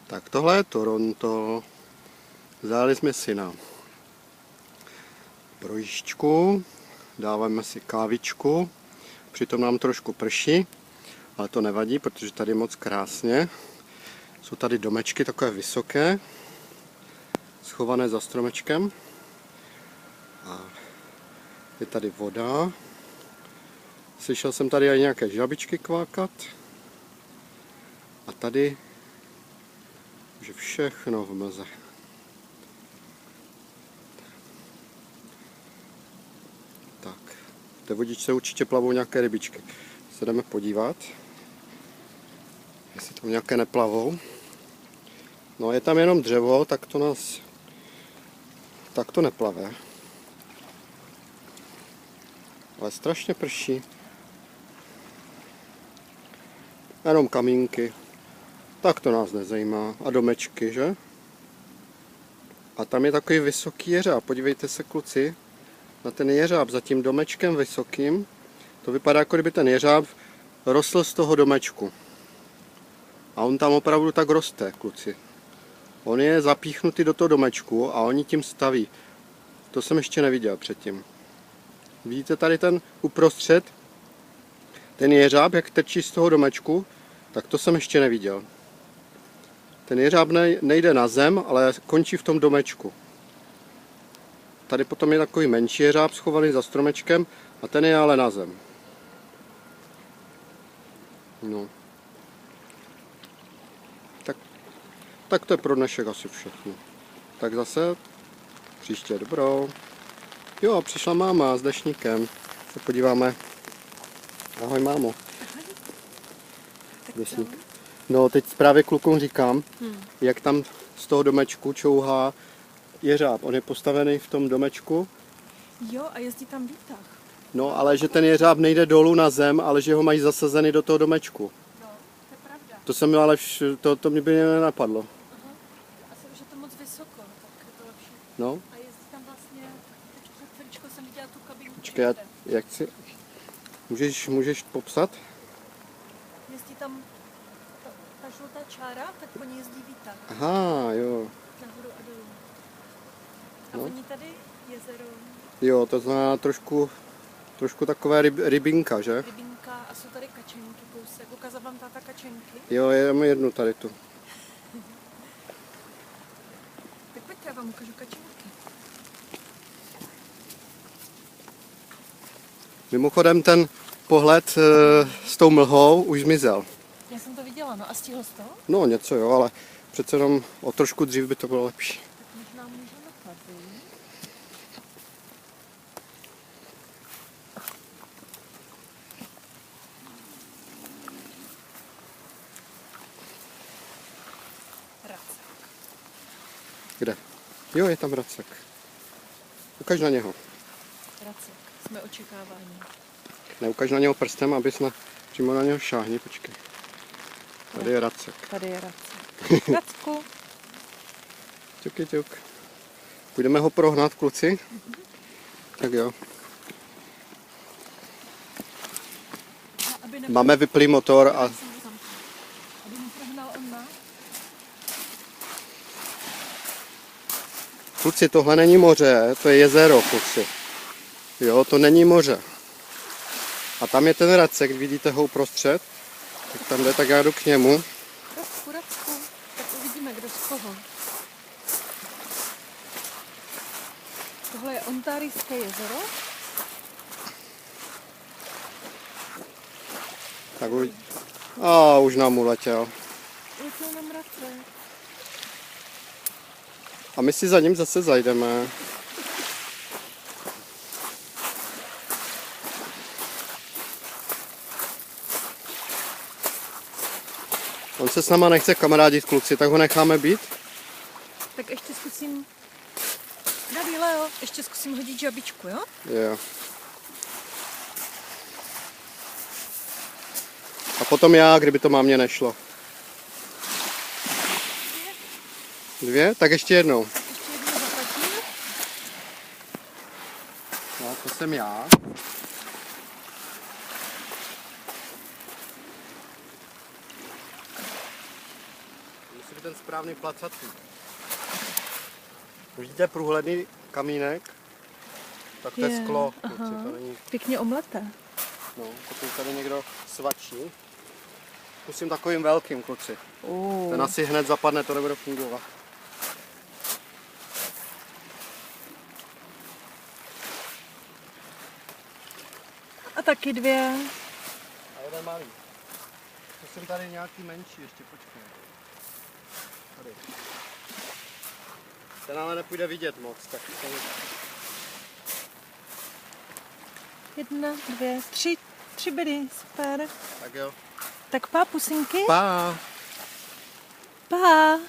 Tak tohle je Toronto. Vzali jsme si na projížďku, dáváme si kávičku, přitom nám trošku prší, ale to nevadí, protože tady je moc krásně. Jsou tady domečky takové vysoké, schované za stromečkem. A je tady voda. Slyšel jsem tady i nějaké žabičky kvákat. A tady už je všechno v mlze. Tak, v té vodičce určitě plavou nějaké rybičky. Se jdeme podívat, jestli tam nějaké neplavou. No, je tam jenom dřevo, tak to neplave. Ale strašně prší. Jenom kamínky. Tak to nás nezajímá. A domečky, že? A tam je takový vysoký jeřáb. Podívejte se, kluci, na ten jeřáb za tím domečkem vysokým. To vypadá, jako kdyby ten jeřáb rostl z toho domečku. A on tam opravdu tak roste, kluci. On je zapíchnutý do toho domečku a oni tím staví. To jsem ještě neviděl předtím. Vidíte tady ten uprostřed? Ten jeřáb, jak trčí z toho domečku, tak to jsem ještě neviděl. Ten jeřáb nejde na zem, ale končí v tom domečku. Tady potom je takový menší jeřáb schovaný za stromečkem a ten je ale na zem. No. Tak to je pro dnešek asi všechno. Tak zase příště dobrou. Jo, přišla máma s dešníkem. Se podíváme. Ahoj, mámo. Dešník. No, teď právě klukům říkám, jak tam z toho domečku čouhá jeřáb. On je postavený v tom domečku. Jo, a jezdí tam výtah. No, ale že ten jeřáb nejde dolů na zem, ale že ho mají zasazený do toho domečku. No, to je pravda. To se mi ale to mě by nenapadlo. Aha. Asi už je to moc vysoko, tak je to lepší. No. A jezdí tam vlastně, teď před chvíličkou jsem viděla tu kabinu. Počkej, jak si... Můžeš popsat? Jezdí tam ta žlutá čára, tak po ní jezdí výtah. Aha, jo. Nahoru a dolů. A No. oni tady jezero, Jo, to znamená trošku takové rybinka, že? rybinka a jsou tady kačenky kousek. Ukázal vám táta kačenky? Jo, mám jednu tady tu. Tak pojďte, já vám ukážu kačenky. Mimochodem ten pohled s tou mlhou už zmizel. Já jsem to viděla, no a stihl jsi to? No něco jo, ale přece jenom o trošku dřív by to bylo lepší. Tak možná můžeme tady. Racek. Kde? Jo, je tam racek. Ukaž na něho. Racek. Jsme očekávání. Neukaž na něho prstem, abys přímo na něho šáhni, počkej. Tady je racek. Tady je Racek. Racku. Ťuky, ťuk. Půjdeme ho prohnat, kluci? Tak jo. Aby Máme vyplý motor a Aby neprohnal on nás. kluci, tohle není moře, to je jezero, kluci. Jo, to není moře. A tam je ten racek, vidíte ho uprostřed? Tak tam jde, tak já jdu k němu. Racku. Tak uvidíme, kdo z koho. Tohle je Ontarijské jezero. Tak už nám uletěl. Uletěl nám Racek. A my si za ním zase zajdeme. On se s náma nechce kamarádit, kluci, tak ho necháme být? Tak ještě zkusím... Tady, Leo, ještě zkusím hodit žabičku, jo? Jo. A potom já, kdyby to mámě nešlo. Dvě? Tak ještě jednou. Ještě jednou zaplatím. No, to jsem já. Musí být ten správný placatý. Vidíte průhledný kamínek? Tak to je sklo, kluci, to není. Pěkně omleté. No, pokud tady někdo svačí. Zkusím takovým velkým, kluci. Ten asi hned zapadne, to nebude fungovat. A taky 2. A jeden malý. Zkusím tady nějaký menší, ještě počkej. Tady. Ten ale nepůjde vidět moc, tak ten... 1, 2, 3. 3 byly, super. Tak jo. Tak pá, pusinky. Pa! Pá.